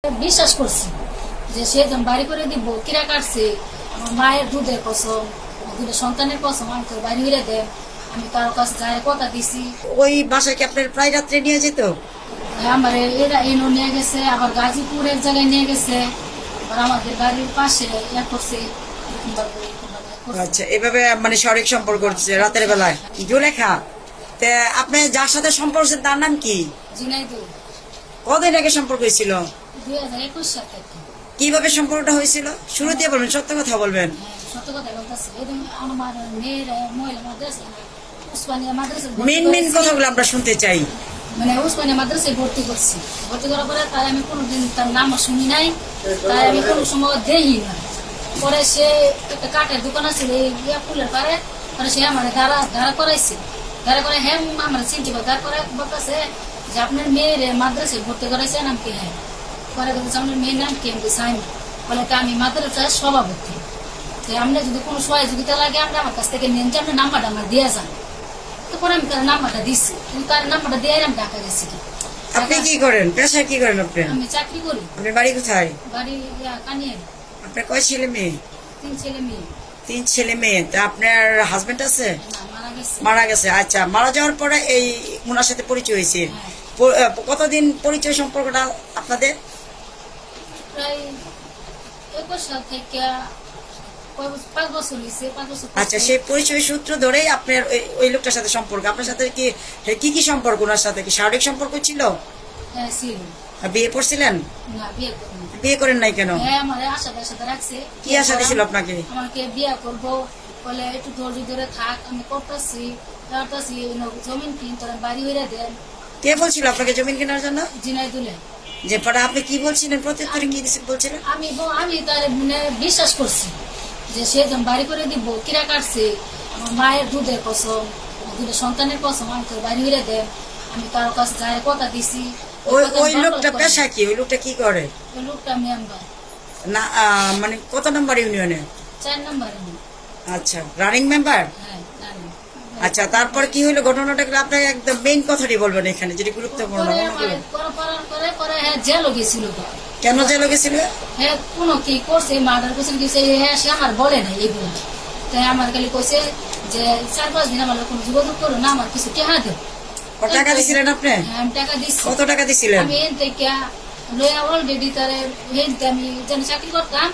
বিশ্বাস করছি যে সে যখন বাড়ি করে দিব কিরা কাটছে আমার মায়ের দুধের কসম, দুধের সন্তানের কসম আমাকে বাড়ি হইলে দেন। আমি কারো কাছে যায় কথা দিছি। ওই বাসায় কি আপনার প্রায় রাত্রে নিয়ে যেত? আমার এরা এনো নিয়ে গেছে, আবার গাজীপুর এক জায়গায় নিয়ে গেছে, আবার আমাদের বাড়ির পাশে ইয়া করছে। আচ্ছা, এভাবে মানে শারীরিক সম্পর্ক করছে রাতের বেলায়। জুলেখা, তে আপনি যার সাথে সম্পর্ক তার নাম কি? ঝিনাইদহ। কদিন আগে সম্পর্ক হয়েছিল? 2021 সাল থেকে। কিভাবে সম্পর্কটা হয়েছিল শুরু দিয়ে বলবেন, সত্য কথা বলবেন। সত্য কথা বলতেছি। আমার মেয়ের মহিলা মাদ্রাসা উসমানিয়া মাদ্রাসা মেন কথাগুলো আমরা শুনতে চাই। মানে উসমানিয়া মাদ্রাসায় ভর্তি করছি। ভর্তি করার পরে তাই আমি কোনোদিন তার নাম শুনি নাই, তাই আমি কোনো সময় দেখি না। পরে সে একটা কাঠের দোকান আছে ইয়া ফুলের পারে, পরে সে আমার ধারা করাইছে। ধারা করে হ্যাঁ আমার চিনতে ধারা করে বলতেছে যে আপনার মেয়ের মাদ্রাসায় ভর্তি করাইছে, নাম কি? হ্যাঁ। পরে বলতেছে আপনার মেয়ের নাম কি? আমি সাইন। বলে তো আমি মাদ্রাসার সভাপতি, তো আমরা যদি কোনো সহযোগিতা লাগে আমরা আমার কাছ থেকে নেন, যে আপনার নাম্বারটা আমার দিয়ে যান। তখন আমি তার নাম্বারটা দিচ্ছি, কিন্তু তার নাম্বারটা দিয়ে আমি ঢাকা গেছি। আপনি কি করেন, পেশায় কি করেন আপনি? আমি চাকরি করি। আপনার বাড়ি কোথায়? বাড়ি কানিয়ে। আপনার কয় ছেলে মেয়ে? 3 ছেলে মেয়ে। 3 ছেলে মেয়ে। তা আপনার হাজবেন্ড আছে? না, মারা গেছে। মারা গেছে। আচ্ছা, মারা যাওয়ার পরে এই ওনার সাথে পরিচয় হয়েছে। কতদিন পরিচয় সম্পর্কটা আপনাদের? প্রায় 21 সাল থেকে 5 বছর হয়েছে। 5 বছর। আচ্ছা, সেই পরিচয় সূত্র ধরেই আপনার ওই লোকটার সাথে সম্পর্ক। আপনার সাথে কি কি সম্পর্ক? ওনার সাথে কি শারীরিক সম্পর্ক ছিল? হ্যাঁ ছিল। বিয়ে করছিলেন? না, বিয়ে করিনি। বিয়ে করেন নাই কেন? হ্যাঁ, আমার আশাদের সাথে রাখছে। কি আশা দিছিল আপনাকে? আমাকে বিয়ে করবো বলে একটু ধৈর্য ধরে থাক, আমি করতেছি জমিন কিন তোরা বাড়ি হইরে দেন। কে বলছিল আপনাকে জমিন কেনার জন্য? ঝিনাইদহ। যে পরে আপনি কি বলছিলেন, প্রত্যুত্তরে কি বলছিলেন? আমি তার মানে বিশ্বাস করছি যে সে যখন বাড়ি করে দিব কিরা কাটছে আমার মায়ের দুধের কসম, দুধের সন্তানের কসম আমাকে বাড়ি হইরে দেন। আমি কারো কাছে যায় কথা দিছি। ওই লোকটা পেশা কি? ওই লোকটা কি করে? ওই লোকটা মেম্বার না, মানে কত নম্বর ইউনিয়নে? 4 নম্বরে। আচ্ছা, রানিং মেম্বার। হ্যাঁ, জানি। আচ্ছা, তারপর কি হইলো ঘটনাটা? আপনাকে একদম মেইন কথাটি বলবেন এখানে, যেটি গুরুত্বপূর্ণ। জেলও গেছিল। কেন জেল গেছিল? হ্যাঁ, কোনো কি করছে, মার্ডার করছে কিছু, হ্যাঁ সে আমার বলে নাই এইগুলো। তাই আমার খালি কইছে যে 4-5 দিন আমার কোনো যোগাযোগ করো না, আমার কিছু টাকা দেব। টাকা দিছিলেন আপনি? হ্যাঁ, আমি টাকা দিচ্ছি। কত টাকা দিছিলেন? আমি এন থেকে লয়া অলরেডি তারে হেনতে আমি যেন চাকরি করতাম,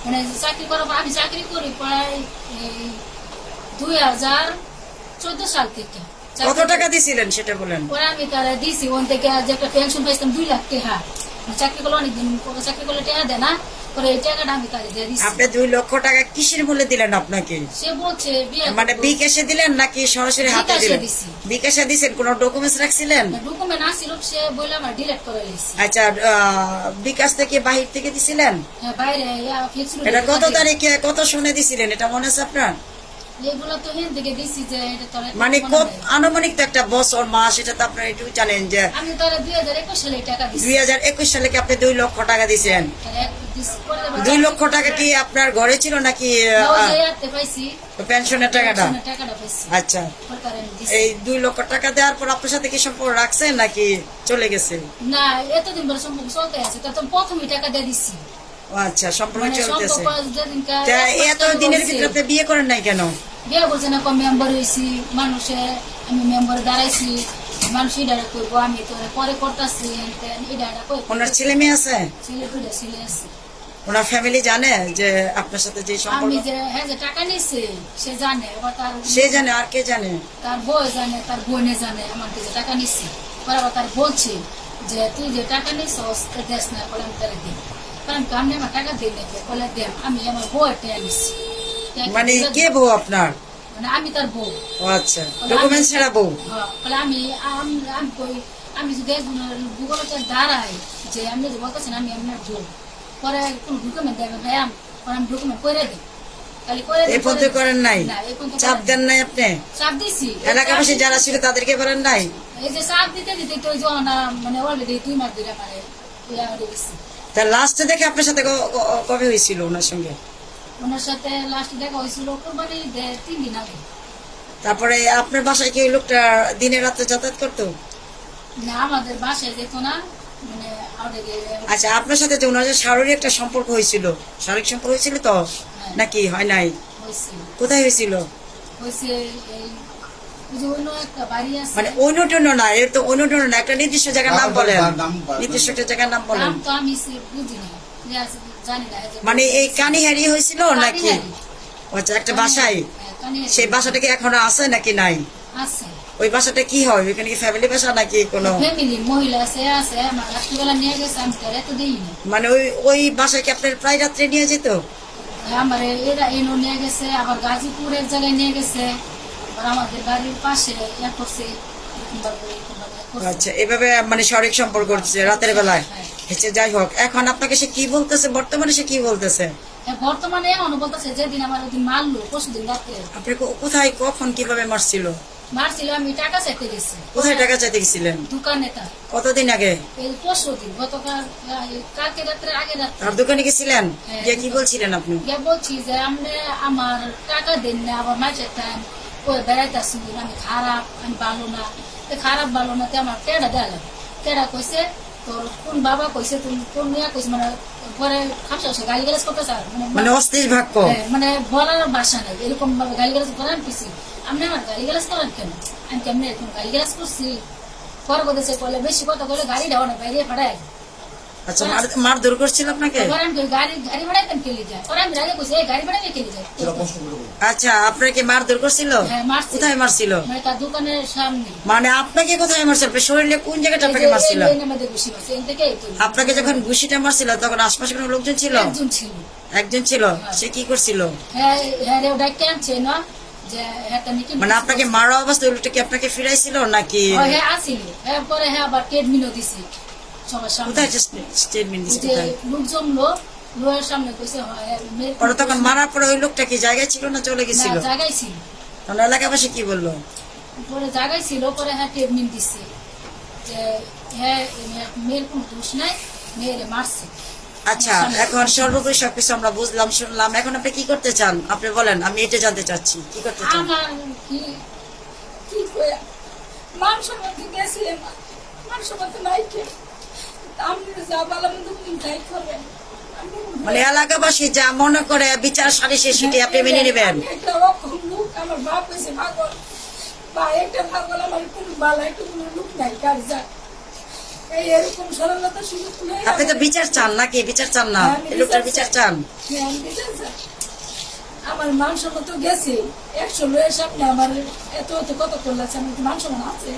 মানে চাকরি করার পর আমি চাকরি করি প্রায় 2014 সাল থেকে। কত টাকা দিছিলেন সেটা বলেন। পরে আমি তারা দিছি ওন থেকে যে একটা পেনশন পাইতাম 2 লাখ টাকা। চাকরি করলে অনেকদিন চাকরি করলে টাকা দেয় না, পরে এই টাকাটা আমি তারে দিয়ে দিছি। আপনি 2 লক্ষ টাকা কিসের মূল্যে দিলেন আপনাকে? সে বলছে মানে বিকাশে দিলেন নাকি সরাসরি হাতে দিলেন? বিকাশে দিছেন, কোন ডকুমেন্টস রাখছিলেন? ডকুমেন্ট আসছিল, সে বলে আমার ডিলিট করে লইছি। আচ্ছা, বিকাশ থেকে বাহির থেকে দিছিলেন? হ্যাঁ, বাইরে ফিক্সড। এটা কত তারিখে কত শুনে দিছিলেন, এটা মনে আছে আপনার? এগুলো তো হেন থেকে দিছি যে এটা তোরা মানে কত আনুমানিক তো একটা বছর মাস, এটা তো আপনারা একটু জানেন যে আমি তোরা 2021 সালে টাকা দিছি। 2021 সালে কি আপনি 2 লক্ষ টাকা দিয়েছেন? 2 লক্ষ টাকা কি আপনার ঘরে ছিল নাকি পেনশনের টাকাটা? আচ্ছা, এই 2 লক্ষ টাকা দেওয়ার পর আপনার সাথে কি সম্পর্ক রাখছেন নাকি চলে গেছে? না, এতদিন ধরে সম্পর্ক চলতে আছে, তখন প্রথমে টাকা দিয়ে দিছি। আচ্ছা, সম্পর্ক মানে চলতেছে। এত দিনের ভিতরে আপনি বিয়ে করেন নাই কেন? বিয়ে করছে না, কম মেম্বার হয়েছি মানুষে, আমি মেম্বারে দাঁড়াইছি, মানুষ এটা করবো, আমি তো পরে করতেছি। ওনার ছেলে মেয়ে আছে? ছেলে 2টা ছেলে আছে। ওনার ফ্যামিলি জানে যে আপনার সাথে যে সম্পর্ক? আমি যে হ্যাঁ যে টাকা নিচ্ছে সে জানে, সে জানে, আর কে জানে? তার বউ জানে, তার বোনে জানে আমার যে টাকা নিচ্ছে। পরে আবার তার বলছে যে তুই যে টাকা নিচ্ছ দেশ না, পরে আমি তারা দিই। আমি আমার টাকা দিই নাকি? বলে দেন, আমি আমার বউয়ের টাকা নিচ্ছি। মানে কে বউ আপনার? মানে আমি তার বউ। আচ্ছা, ডকুমেন্ট ছাড়া বউ? বলে আমি যদি গুগলে দাঁড়াই যে আপনি যে বলতেছেন আমি আপনার বউ, পরে কোন ডকুমেন্ট দেবেন ভাই, আমি ডকুমেন্ট করে দিই। এই পদ্ধতি করেন নাই? চাপ দেন নাই আপনি? চাপ দিছি। এলাকাবাসী যারা ছিল তাদেরকে বলেন নাই? এই যে চাপ দিতে দিতে তো মানে অলরেডি 2 মাস ধরে মানে তা লাস্টে দেখে আপনার সাথে কবে হয়েছিল ওনার সঙ্গে? ওনার সাথে লাস্ট দেখা হয়েছিল কোরবানি 3 দিন আগে। তারপরে আপনার বাসায় কি ওই লোকটা দিনে রাতে যাতায়াত করতো? না, আমাদের বাসায় যেত না, মানে আচ্ছা, আপনার সাথে যে ওনার যে শারীরিক একটা সম্পর্ক হয়েছিল, শারীরিক সম্পর্ক হয়েছিল তো নাকি হয় নাই? কোথায় হয়েছিল? মানে অন্য টন্য না, এর তো অন্য টন্য না, একটা নির্দিষ্ট জায়গার নাম বলেন, নির্দিষ্ট একটা জায়গার নাম বলেন। মানে এই কানিহারি হয়েছিল নাকি? আচ্ছা, একটা বাসায়, সেই বাসাটা কি এখনো আছে নাকি নাই? ওই বাসাটা কি হয়, ওইখানে কি ফ্যামিলি বাসা নাকি কোনো মানে ওই বাসায় কি আপনার প্রায় রাত্রে নিয়ে যেত? আমার এরা এনো নিয়ে গেছে, আবার গাজীপুর এক জায়গায় নিয়ে গেছে, আবার আমাদের বাড়ির পাশে করছে। আচ্ছা, এভাবে মানে শারীরিক সম্পর্ক করছে রাতের বেলায়। আচ্ছা, যাই হোক, এখন আপনাকে সে কি বলতেছে, বর্তমানে সে কি বলতেছে? বর্তমানে এমন বলতেছে যেদিন আমার ওদিন মারলো, পরশুদিন রাতে। আপনি কোথায়, কখন, কিভাবে মারছিল? মারছিল, আমি টাকা চাইতে গেছি। কোথায় টাকা চাইতে গেছিলেন? দোকানে। কতদিন আগে? এই পরশুদিন, গতকাল কালকে রাত্রে, আগে রাত্রে। আর দোকানে গেছিলেন, গিয়ে কি বলছিলেন আপনি? বলছি যে আপনি আমার টাকা দেন না, আবার মাঝে বেড়াইতেছি, আমি খারাপ, আমি ভালো না, খারাপ ভালো না, আমার টেড়া দেয়। টেড়া কইছে তোর কোন বাবা কইছে, তুমি কোন মেয়া কইছে, মানে পরে খামসা গালি গালাজ করতে চায়, মানে অস্থির বাক্য, মানে বলার ভাষা নাই, এরকম ভাবে গালি গালাজ করেন। কিছু আপনি আমার গালি গালাজ করেন কেন? আমি কেমনি এরকম গালি গালাজ করছি? পরে বলতেছে বলে বেশি কথা বলে গাড়ি দেওয়া না, বাইরে ফাটায়। আচ্ছা, মারধর করছিল আপনাকে? গাড়ি ভাড়াইতেন কেলি যায়, পরে আমি রাগে কইছি এই গাড়ি ভাড়াই কেলি যায়। আচ্ছা, আপনাকে মারধর করছিল? কোথায় মারছিল? তার দোকানের সামনে। মানে আপনাকে কোথায় মারছিল? আপনার শরীরে কোন জায়গাটা আপনাকে মারছিল? আপনাকে যখন ঘুষিটা মারছিল তখন আশপাশে কোনো লোকজন ছিল? একজন ছিল। সে কি করছিল? মানে আপনাকে মারা অবস্থা ওই লোকটা কি আপনাকে ফিরাইছিল নাকি? পরে হ্যাঁ আবার ট্রিটমেন্টও দিছি সবার সামনে। কোথায় স্টেটমেন্ট দিছে? লোক জমলো, লোকের সামনে কইছে পরে তখন মারার পরে ওই লোকটা কি জায়গায় ছিল না চলে গেছিল? জায়গায় ছিল। তখন এলাকাবাসী কি বললো? পরে জায়গায় ছিল, পরে হ্যাঁ ট্রিটমেন্ট দিছে যে হ্যাঁ মেয়ের কোনো দোষ নাই, মেয়েরে মারছে। আচ্ছা, এখন সর্বোপরি সবকিছু আমরা বুঝলাম, শুনলাম, এখন আপনি কি করতে চান আপনি বলেন, আমি এটা জানতে চাচ্ছি কি করতে চান? আমার কি মান সম্মান গেছিলাম, মান সম্মান নাই, আমি যা বললাম তাই করবেন। মানে এলাকাবাসী যা মনে করে বিচার সালিশে সেটি আপনি মেনে নেবেন? একটা রকম লোক আমার বাপ হয়েছে পাগল, বা একটা পাগল, আমার কোন বালা একটু কোনো লোক নাই কার যা এরকম সরলতা সুযোগ নেই। আপনি তো বিচার চান নাকি? বিচার চান না? এই লোকটার বিচার চান? আমার মান সম্মান তো গেছে, 100 লোকের সামনে আমার এত কত করলাছে, আমার মান সম্মান আছে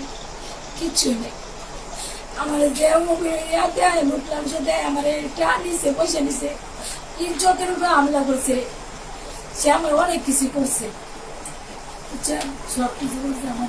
কিচ্ছু নেই। আমার দেয় মুখলাম, সে দেয় আমার নিছে, পয়সা নিছে, ইজ্জতের উপরে হামলা করছে, সে আমার অনেক কিছু করছে, সব কিছু করছে আমার।